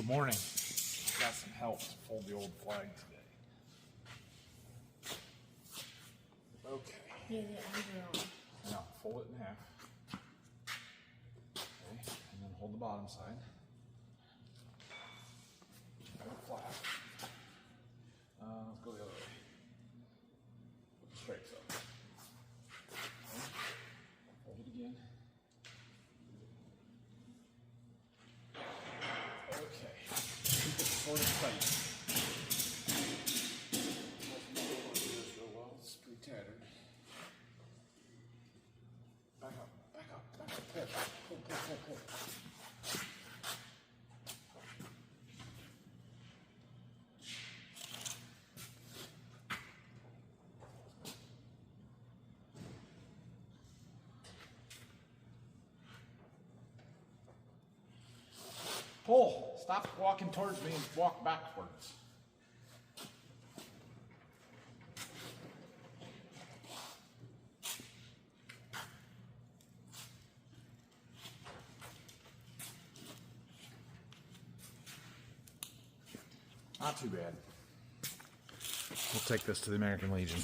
Good morning. Got some help to fold the old flag today. Okay. Yeah, the Now fold it in half. Okay, and then hold the bottom side. Got it flat. Let's go the other way. Put the stripes up. Okay. Fold it again. Okay. Keep it sort of tight. Well, it's pretty tattered. Back up, back up, back up, pull, pull, pull, pull, pull. Pull. Stop walking towards me and walk backwards. Not too bad. We'll take this to the American Legion.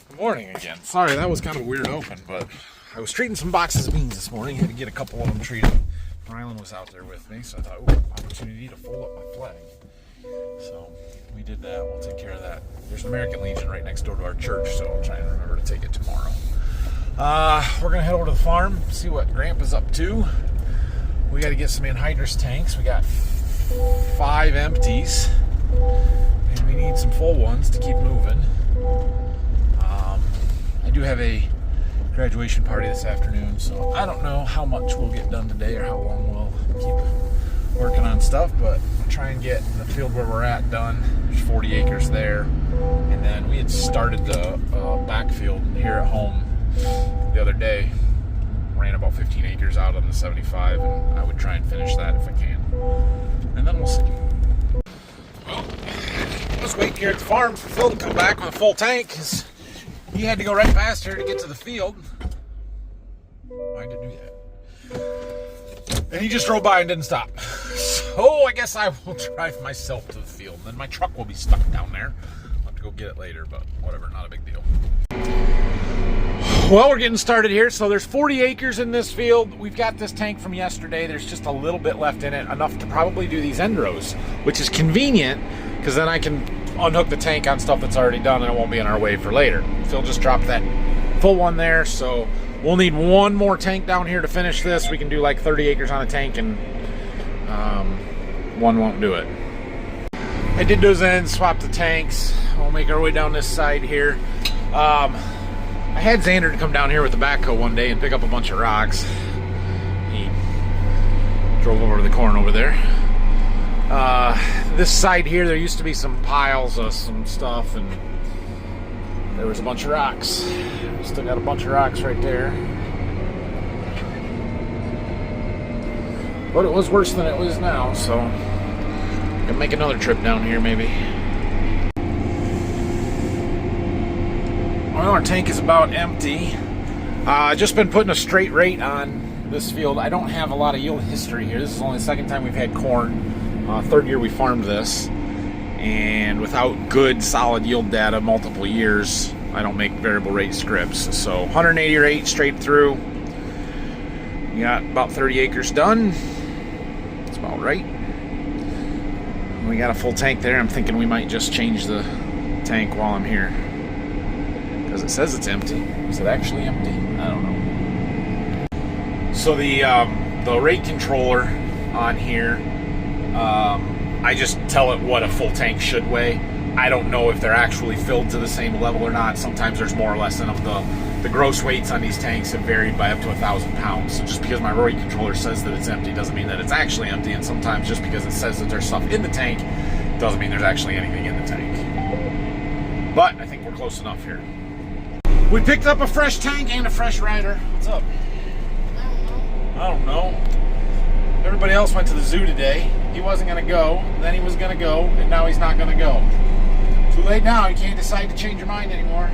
Good morning again. Sorry, that was kind of a weird open, but I was treating some boxes of beans this morning. Had to get a couple of them treated. Rylan was out there with me, so I thought, opportunity to fold up my flag. So we did that. We'll take care of that. There's an American Legion right next door to our church, so I'll try and remember to take it tomorrow. We're going to head over to the farm, see what Grandpa's up to. We got to get some anhydrous tanks. We got 5 empties, and we need some full ones to keep moving. I do have a graduation party this afternoon, so I don't know how much we'll get done today or how long we'll keep working on stuff, but I'll try and get the field where we're at done. There's 40 acres there, and then we had started the backfield here at home the other day. Ran about 15 acres out on the 75, and I would try and finish that if I can, and then we'll see. Well, let's wait here at the farm for Phil to come back with a full tank, because he had to go right past here to get to the field. Why did I do that? And he just drove by and didn't stop. So I guess I will drive myself to the field. Then my truck will be stuck down there. I'll have to go get it later, but whatever, not a big deal. Well, we're getting started here. So there's 40 acres in this field. We've got this tank from yesterday. There's just a little bit left in it, enough to probably do these end rows, which is convenient because then I can unhook the tank on stuff that's already done and it won't be in our way for later. Phil just dropped that full one there, so we'll need one more tank down here to finish this. We can do like 30 acres on a tank, and one won't do it. I did those ends, swapped the tanks. We'll make our way down this side here. I had Xander to come down here with the backhoe one day and pick up a bunch of rocks. He drove over to the corn over there. This side here, there used to be some piles of some stuff, and there was a bunch of rocks. Still got a bunch of rocks right there. But it was worse than it was now, so I'm gonna make another trip down here maybe. Well, our tank is about empty. Just been putting a straight rate on this field. I don't have a lot of yield history here. This is only the second time we've had corn. Third year we farmed this, and without good solid yield data multiple years, I don't make variable rate scripts. So 180 rate straight through. We got about 30 acres done. That's about right. We got a full tank there. I'm thinking we might just change the tank while I'm here, because it says it's empty. Is it actually empty? I don't know. So the rate controller on here, I just tell it what a full tank should weigh. I don't know if they're actually filled to the same level or not. Sometimes there's more or less in them. The gross weights on these tanks have varied by up to 1,000 pounds. So just because my rate controller says that it's empty doesn't mean that it's actually empty. And sometimes just because it says that there's stuff in the tank doesn't mean there's actually anything in the tank. But I think we're close enough here. We picked up a fresh tank and a fresh rider. What's up? I don't know. Everybody else went to the zoo today. He wasn't going to go. Then he was going to go. And now he's not going to go. Too late now. You can't decide to change your mind anymore.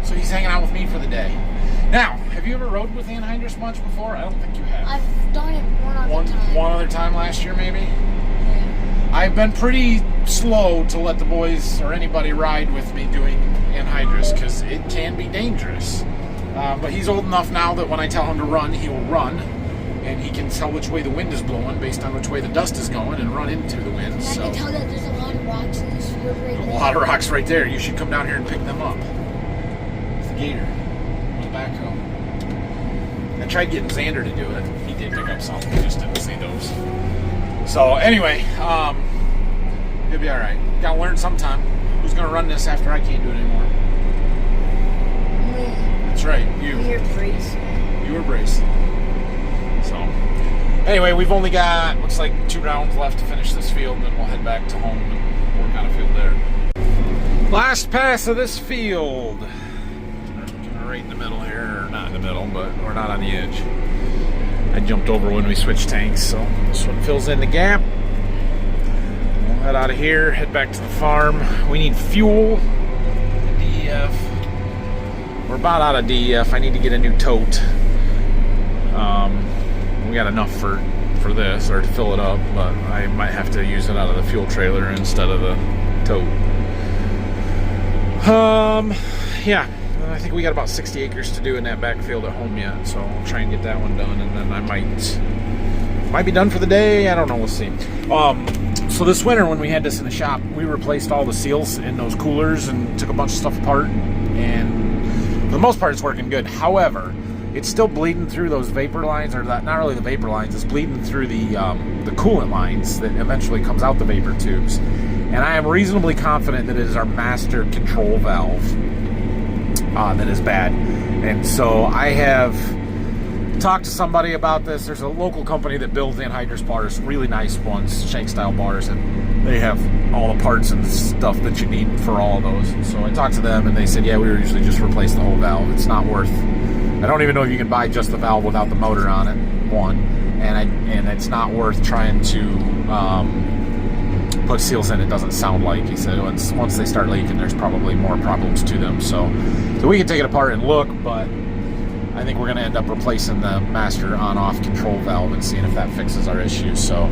So he's hanging out with me for the day. Now, have you ever rode with anhydrous much before? I don't think you have. I've done it one other time last year, maybe? Yeah. I've been pretty slow to let the boys or anybody ride with me doing anhydrous because it can be dangerous. But he's old enough now that when I tell him to run, he will run. And he can tell which way the wind is blowing based on which way the dust is going and run into the wind. And I can tell that there's a lot of rocks in this field right there. A lot of rocks right there. You should come down here and pick them up. It's the gator with the backhoe. I tried getting Xander to do it. He did pick up some. He just didn't see those. So anyway, he'll be all right. Gotta learn sometime. Who's gonna run this after I can't do it anymore? Me. That's right, you. You're Brace. You were Brace. So anyway, we've only got looks like 2 rounds left to finish this field, and then we'll head back to home and work on a field there. Last pass of this field. Right in the middle here, or not in the middle, but we're not on the edge. I jumped over when we switched tanks, so this one fills in the gap. We'll head out of here, head back to the farm. We need fuel, DEF. We're about out of DEF. I need to get a new tote. We got enough for this, or to fill it up, but I might have to use it out of the fuel trailer instead of the tote. Yeah. I think we got about 60 acres to do in that backfield at home yet, so I'll try and get that one done, and then I might be done for the day. I don't know. We'll see. So this winter, when we had this in the shop, we replaced all the seals in those coolers and took a bunch of stuff apart, and for the most part, it's working good. However, it's still bleeding through those vapor lines, or not really the vapor lines. It's bleeding through the coolant lines that eventually comes out the vapor tubes, and I am reasonably confident that it is our master control valve. That is bad. And so I have talked to somebody about this. There's a local company that builds anhydrous bars, really nice ones, shank style bars, and they have all the parts and stuff that you need for all of those. And so I talked to them, and they said, yeah, we usually just replace the whole valve. It's not worth, I don't even know if you can buy just the valve without the motor on it, one, and it's not worth trying to put seals in. It doesn't sound like. He said once they start leaking, there's probably more problems to them. So we can take it apart and look, but I think we're going to end up replacing the master on-off control valve and seeing if that fixes our issue. So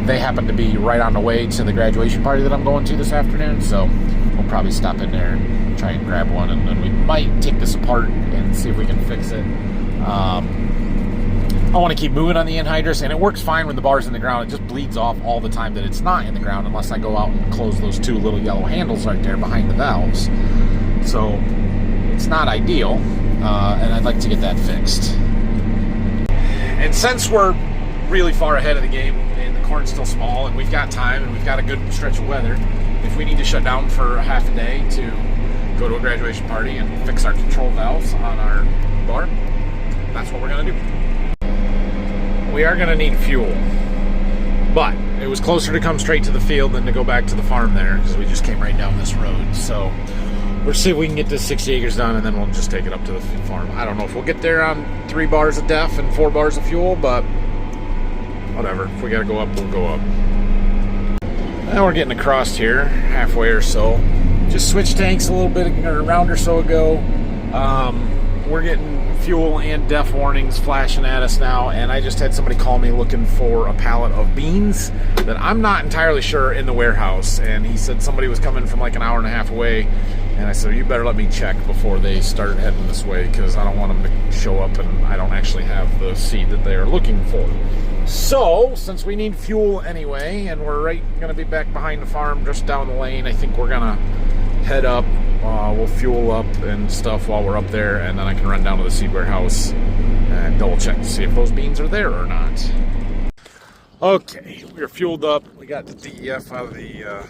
they happen to be right on the way to the graduation party that I'm going to this afternoon, so we'll probably stop in there and try and grab one, and then we might take this apart and see if we can fix it. I want to keep moving on the anhydrous, and it works fine when the bar's in the ground. It just bleeds off all the time that it's not in the ground, unless I go out and close those 2 little yellow handles right there behind the valves. So it's not ideal, and I'd like to get that fixed. And since we're really far ahead of the game, and the corn's still small, and we've got time, and we've got a good stretch of weather, if we need to shut down for a half a day to go to a graduation party and fix our control valves on our bar, that's what we're going to do. We are going to need fuel, but it was closer to come straight to the field than to go back to the farm there, because we just came right down this road. So we'll see if we can get this 60 acres done, and then we'll just take it up to the farm. I don't know if we'll get there on 3 bars of DEF and 4 bars of fuel, but whatever. If we got to go up, we'll go up. Now we're getting across here, halfway or so. Just switched tanks a little bit, or a round or so ago. We're getting fuel and DEF warnings flashing at us now, and I just had somebody call me looking for a pallet of beans that I'm not entirely sure in the warehouse, and he said somebody was coming from like an hour and a half away, and I said, you better let me check before they start heading this way, because I don't want them to show up and I don't actually have the seed that they are looking for. So since we need fuel anyway, and we're going to be back behind the farm just down the lane, I think we're gonna head up. We'll fuel up and stuff while we're up there, and then I can run down to the seed warehouse and double check to see if those beans are there or not. Okay, we're fueled up. We got the DEF out of the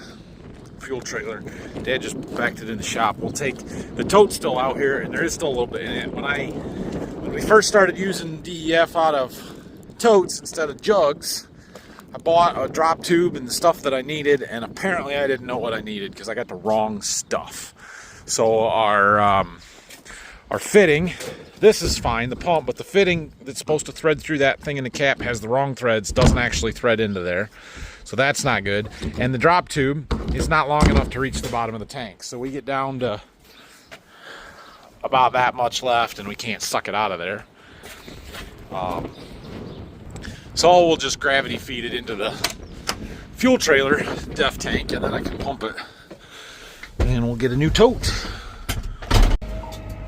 fuel trailer. Dad just backed it in the shop. We'll take the tote still out here, and there is still a little bit in it. When we first started using DEF out of totes instead of jugs, I bought a drop tube and the stuff that I needed, and apparently I didn't know what I needed because I got the wrong stuff. So our fitting, this is fine, the pump, but the fitting that's supposed to thread through that thing in the cap has the wrong threads, doesn't actually thread into there. So that's not good. And the drop tube is not long enough to reach the bottom of the tank. So we get down to about that much left and we can't suck it out of there. So we'll just gravity feed it into the fuel trailer def tank and then I can pump it. And we'll get a new tote.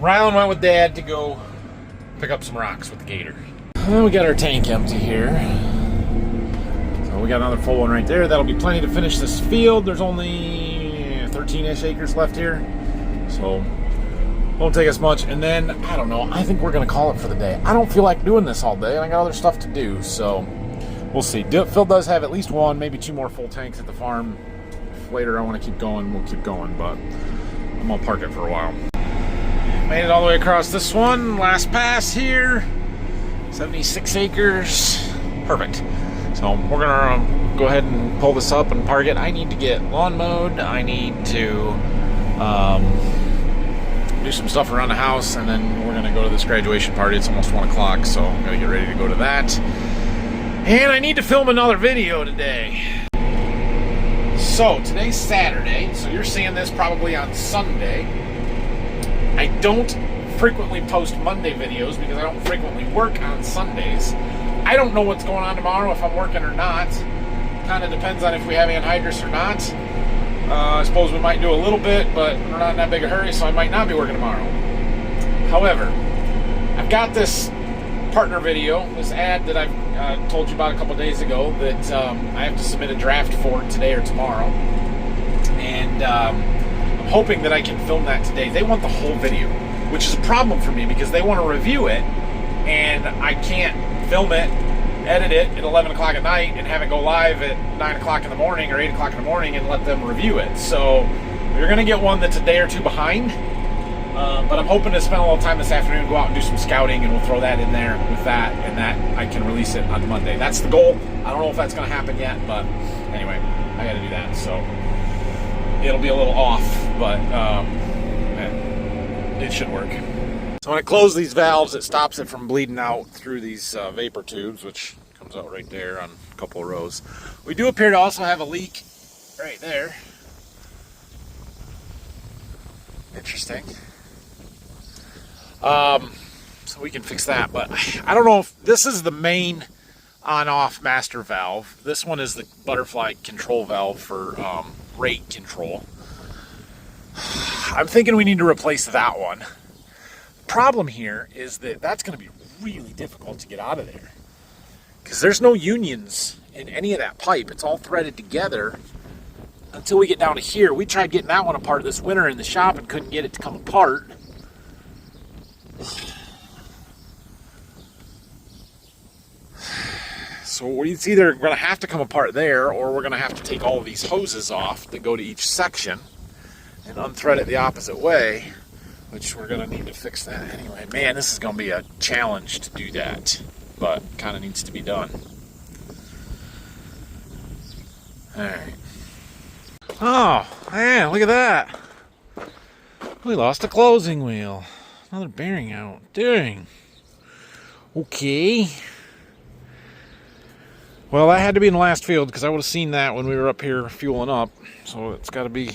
Rylan went with Dad to go pick up some rocks with the gator. And we got our tank empty here. So we got another full one right there. That'll be plenty to finish this field. There's only 13-ish acres left here. So won't take us much. And then, I don't know, I think we're going to call it for the day. I don't feel like doing this all day. I got other stuff to do. So we'll see. Phil does have at least one, maybe two more full tanks at the farm. If later I want to keep going, we'll keep going. But I'm going to park it for a while. Made it all the way across this one. Last pass here. 76 acres. Perfect. So we're gonna go ahead and pull this up and park it. I need to get lawn mowed. I need to do some stuff around the house, and then we're gonna go to this graduation party. It's almost 1 o'clock, so I'm gonna get ready to go to that. And I need to film another video today. So today's Saturday, so you're seeing this probably on Sunday. I don't frequently post Monday videos because I don't frequently work on Sundays. I don't know what's going on tomorrow, if I'm working or not. Kind of depends on if we have anhydrous or not. I suppose we might do a little bit, but we're not in that big a hurry, so I might not be working tomorrow. However, I've got this partner video, this ad that I've told you about a couple days ago that I have to submit a draft for today or tomorrow. And I'm hoping that I can film that today. They want the whole video, which is a problem for me because they want to review it, and I can't film it, edit it at 11 o'clock at night, and have it go live at 9 o'clock in the morning or 8 o'clock in the morning and let them review it. So you're going to get one that's a day or two behind, but I'm hoping to spend a little time this afternoon, go out and do some scouting, and we'll throw that in there with that, and that I can release it on Monday. That's the goal. I don't know if that's going to happen yet, but anyway, I got to do that. So it'll be a little off, but it should work. So when I close these valves, it stops it from bleeding out through these vapor tubes, which comes out right there on a couple of rows. We do appear to also have a leak right there. Interesting. So we can fix that, but I don't know if this is the main on-off master valve. This one is the butterfly control valve for rate control. I'm thinking we need to replace that one. Problem here is that that's going to be really difficult to get out of there because there's no unions in any of that pipe. It's all threaded together until we get down to here. We tried getting that one apart this winter in the shop and couldn't get it to come apart. So it's either going to have to come apart there, or we're going to have to take all of these hoses off that go to each section and unthread it the opposite way, which we're going to need to fix that anyway. Man, this is going to be a challenge to do that, but kind of needs to be done. Alright. Oh, man, look at that. We lost a closing wheel. Another bearing out. Dang. Okay. Well, that had to be in the last field because I would have seen that when we were up here fueling up. So it's got to be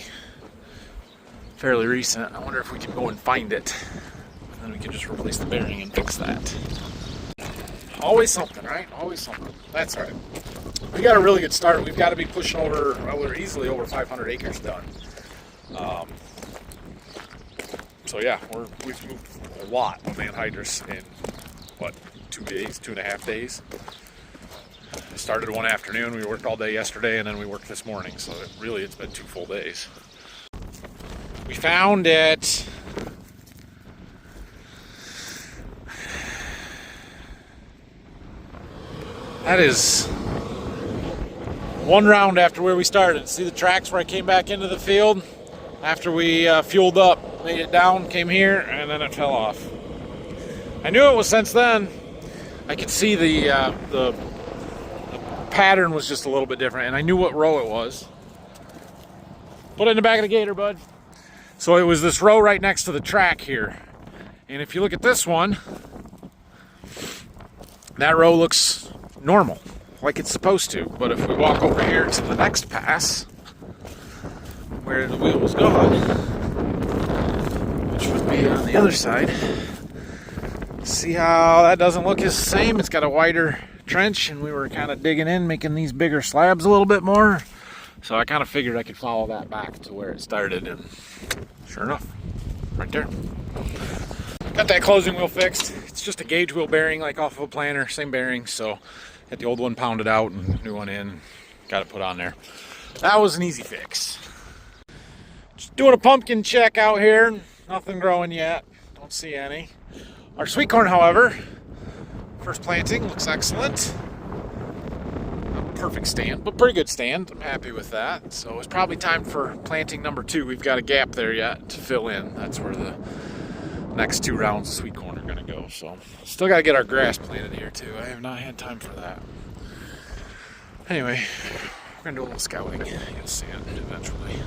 fairly recent. I wonder if we can go and find it. And then we can just replace the bearing and fix that. Always something, right? Always something. That's right. We got a really good start. We've got to be pushing over, well, we're easily over 500 acres done. So yeah, we've moved a lot of anhydrous in, what, 2 days, 2.5 days? I started one afternoon, we worked all day yesterday, and then we worked this morning, so it's been 2 full days. We found it. That is one round after where we started. See the tracks where I came back into the field? After we fueled up, made it down, came here, and then it fell off. I knew it was since then. I could see the pattern was just a little bit different, and I knew what row it was. Put it in the back of the gator, bud. So it was this row right next to the track here. And if you look at this one, that row looks normal. like it's supposed to. But if we walk over here to the next pass, where the wheel was gone, which would be on the other side, see how that doesn't look the same? It's got a wider trench, and we were kind of digging in, making these bigger slabs a little bit more. So I kind of figured I could follow that back to where it started, and sure enough, right there. Got that closing wheel fixed. It's just a gauge wheel bearing, like off of a planter, same bearing. So got the old one pounded out and new one in, got it put on there. That was an easy fix. Just doing a pumpkin check out here. Nothing growing yet. Don't see any. Our sweet corn, however, first planting, looks excellent. Not a perfect stand, but pretty good stand. I'm happy with that. So it's probably time for planting number 2. We've got a gap there yet to fill in. That's where the next 2 rounds of sweet corn are going to go. So still got to get our grass planted here too. I have not had time for that. Anyway, we're going to do a little scouting. You'll see it eventually.